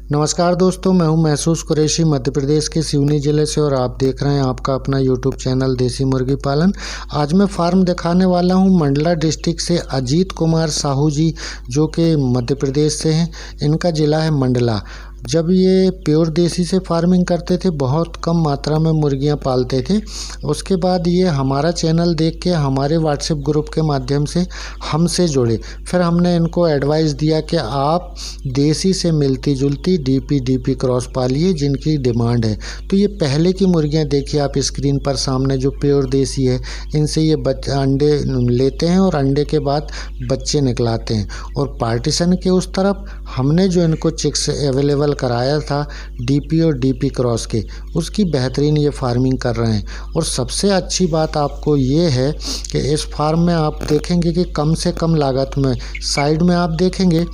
नमस्कार दोस्तों, मैं हूं महसूस कुरैशी मध्य प्रदेश के सिवनी ज़िले से और आप देख रहे हैं आपका अपना यूट्यूब चैनल देसी मुर्गी पालन। आज मैं फार्म दिखाने वाला हूं मंडला डिस्ट्रिक्ट से अजीत कुमार साहू जी, जो कि मध्य प्रदेश से हैं। इनका ज़िला है मंडला। जब ये प्योर देसी से फार्मिंग करते थे, बहुत कम मात्रा में मुर्गियां पालते थे। उसके बाद ये हमारा चैनल देख के हमारे व्हाट्सएप ग्रुप के माध्यम से हमसे जुड़े। फिर हमने इनको एडवाइस दिया कि आप देसी से मिलती जुलती डीपी क्रॉस पालिए, जिनकी डिमांड है। तो ये पहले की मुर्गियां देखिए आप स्क्रीन पर सामने, जो प्योर देसी है। इनसे ये अंडे लेते हैं और अंडे के बाद बच्चे निकलाते हैं। और पार्टीशन के उस तरफ हमने जो इनको चिक्स अवेलेबल कराया था डीपी और डीपी क्रॉस के, उसकी बेहतरीन ये फार्मिंग कर रहे हैं। और सबसे अच्छी बात आपको ये है कि इस फार्म में आप देखेंगे कि कम से कम लागत में, साइड में आप देखेंगे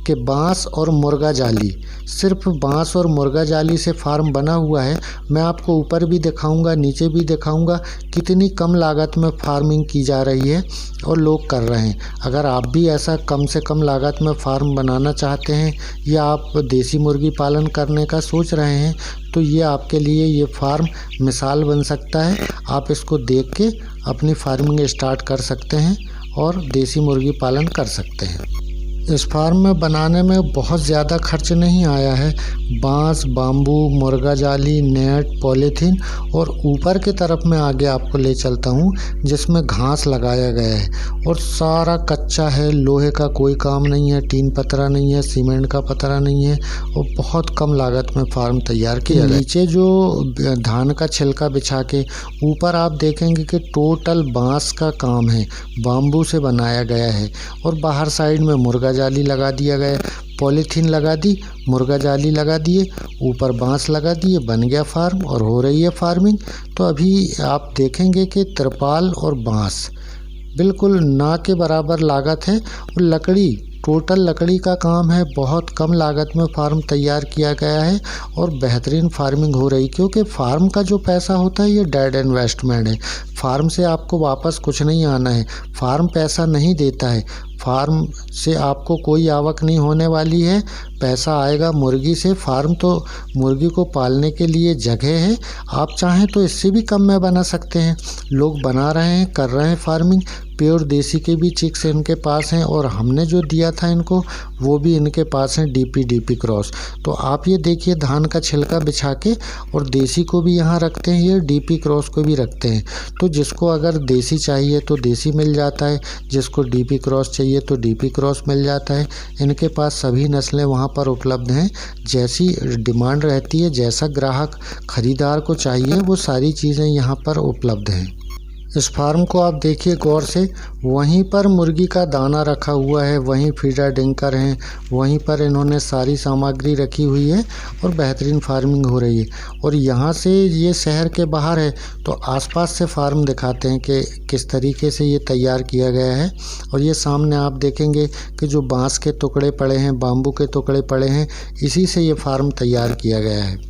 कि बांस और मुर्गा जाली, सिर्फ बांस और मुर्गा जाली से फार्म बना हुआ है। मैं आपको ऊपर भी दिखाऊंगा, नीचे भी दिखाऊंगा, कितनी कम लागत में फार्मिंग की जा रही है और लोग कर रहे हैं। अगर आप भी ऐसा कम से कम लागत में फार्म बनाना चाहते हैं या आप देसी मुर्गी पालन करने का सोच रहे हैं, तो ये आपके लिए ये फार्म मिसाल बन सकता है। आप इसको देख के अपनी फार्मिंग स्टार्ट कर सकते हैं और देसी मुर्गी पालन कर सकते हैं। इस फार्म में बनाने में बहुत ज़्यादा खर्च नहीं आया है। बांस, बाम्बू, मुर्गा जाली, नेट, पॉलीथीन और ऊपर की तरफ मैं आगे आपको ले चलता हूँ, जिसमें घास लगाया गया है और सारा कच्चा है। लोहे का कोई काम नहीं है, टीन पतरा नहीं है, सीमेंट का पतरा नहीं है और बहुत कम लागत में फार्म तैयार किया गया। नीचे जो धान का छिलका बिछा के, ऊपर आप देखेंगे कि टोटल बांस का काम है, बाम्बू से बनाया गया है। और बाहर साइड में मुर्गा जाली लगा दिया गया, पॉलीथीन लगा दी, मुर्गा जाली लगा दिए, ऊपर बांस लगा दिए, बन गया फार्म और हो रही है फार्मिंग। तो अभी आप देखेंगे कि तिरपाल और बांस बिल्कुल ना के बराबर लागत है और लकड़ी, टोटल लकड़ी का काम है। बहुत कम लागत में फार्म तैयार किया गया है और बेहतरीन फार्मिंग हो रही, क्योंकि फार्म का जो पैसा होता है ये डेड इन्वेस्टमेंट है। फार्म से आपको वापस कुछ नहीं आना है, फार्म पैसा नहीं देता है, फार्म से आपको कोई आवक नहीं होने वाली है। पैसा आएगा मुर्गी से। फार्म तो मुर्गी को पालने के लिए जगह है। आप चाहें तो इससे भी कम में बना सकते हैं। लोग बना रहे हैं, कर रहे हैं फार्मिंग। प्योर देसी के भी चिक्स इनके पास हैं और हमने जो दिया था इनको, वो भी इनके पास हैं डीपी क्रॉस। तो आप ये देखिए, धान का छिलका बिछा के और देसी को भी यहाँ रखते हैं, ये डीपी क्रॉस को भी रखते हैं। तो जिसको अगर देसी चाहिए तो देसी मिल जाता है, जिसको डीपी क्रॉस चाहिए तो डीपी क्रॉस मिल जाता है। इनके पास सभी नस्लें वहाँ पर उपलब्ध हैं। जैसी डिमांड रहती है, जैसा ग्राहक खरीदार को चाहिए, वो सारी चीज़ें यहाँ पर उपलब्ध हैं। इस फार्म को आप देखिए गौर से, वहीं पर मुर्गी का दाना रखा हुआ है, वहीं फीडर डिंकर हैं, वहीं पर इन्होंने सारी सामग्री रखी हुई है और बेहतरीन फार्मिंग हो रही है। और यहाँ से ये शहर के बाहर है, तो आसपास से फार्म दिखाते हैं कि किस तरीके से ये तैयार किया गया है। और ये सामने आप देखेंगे कि जो बांस के टुकड़े पड़े हैं, बाम्बू के टुकड़े पड़े हैं, इसी से ये फार्म तैयार किया गया है।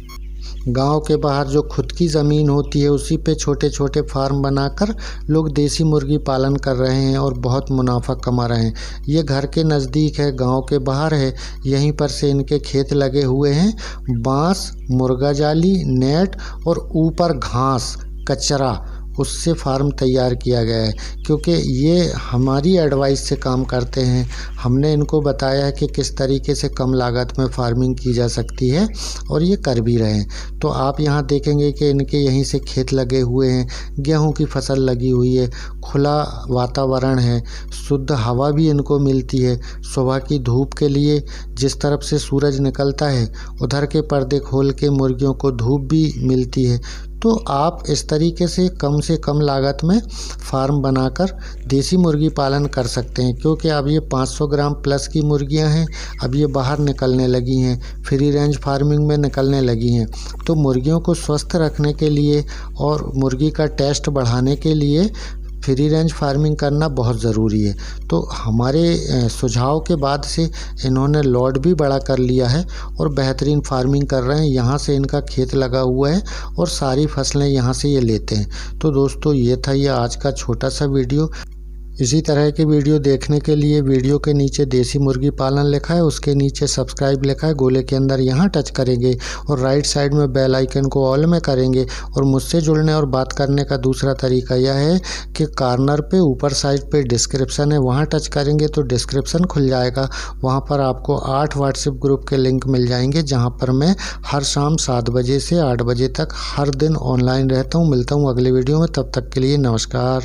गांव के बाहर जो खुद की ज़मीन होती है, उसी पे छोटे छोटे फार्म बनाकर लोग देसी मुर्गी पालन कर रहे हैं और बहुत मुनाफा कमा रहे हैं। ये घर के नज़दीक है, गांव के बाहर है, यहीं पर से इनके खेत लगे हुए हैं। बांस, मुर्गा जाली, नेट और ऊपर घास, कचरा, उससे फार्म तैयार किया गया है। क्योंकि ये हमारी एडवाइस से काम करते हैं। हमने इनको बताया है कि किस तरीके से कम लागत में फार्मिंग की जा सकती है और ये कर भी रहे हैं। तो आप यहाँ देखेंगे कि इनके यहीं से खेत लगे हुए हैं, गेहूं की फसल लगी हुई है, खुला वातावरण है, शुद्ध हवा भी इनको मिलती है। सुबह की धूप के लिए जिस तरफ से सूरज निकलता है, उधर के पर्दे खोल के मुर्गियों को धूप भी मिलती है। तो आप इस तरीके से कम लागत में फार्म बनाकर देसी मुर्गी पालन कर सकते हैं। क्योंकि अब ये 500 ग्राम प्लस की मुर्गियां हैं, अब ये बाहर निकलने लगी हैं, फ्री रेंज फार्मिंग में निकलने लगी हैं। तो मुर्गियों को स्वस्थ रखने के लिए और मुर्गी का टेस्ट बढ़ाने के लिए फ्री रेंज फार्मिंग करना बहुत ज़रूरी है। तो हमारे सुझाव के बाद से इन्होंने लॉट भी बड़ा कर लिया है और बेहतरीन फार्मिंग कर रहे हैं। यहाँ से इनका खेत लगा हुआ है और सारी फसलें यहाँ से ये लेते हैं। तो दोस्तों, ये था ये आज का छोटा सा वीडियो। इसी तरह की वीडियो देखने के लिए वीडियो के नीचे देसी मुर्गी पालन लिखा है, उसके नीचे सब्सक्राइब लिखा है, गोले के अंदर यहाँ टच करेंगे और राइट साइड में बेल आइकन को ऑल में करेंगे। और मुझसे जुड़ने और बात करने का दूसरा तरीका यह है कि कॉर्नर पे ऊपर साइड पे डिस्क्रिप्शन है, वहाँ टच करेंगे तो डिस्क्रिप्शन खुल जाएगा। वहाँ पर आपको 8 व्हाट्सएप ग्रुप के लिंक मिल जाएंगे, जहाँ पर मैं हर शाम 7 बजे से 8 बजे तक हर दिन ऑनलाइन रहता हूँ। मिलता हूँ अगले वीडियो में, तब तक के लिए नमस्कार।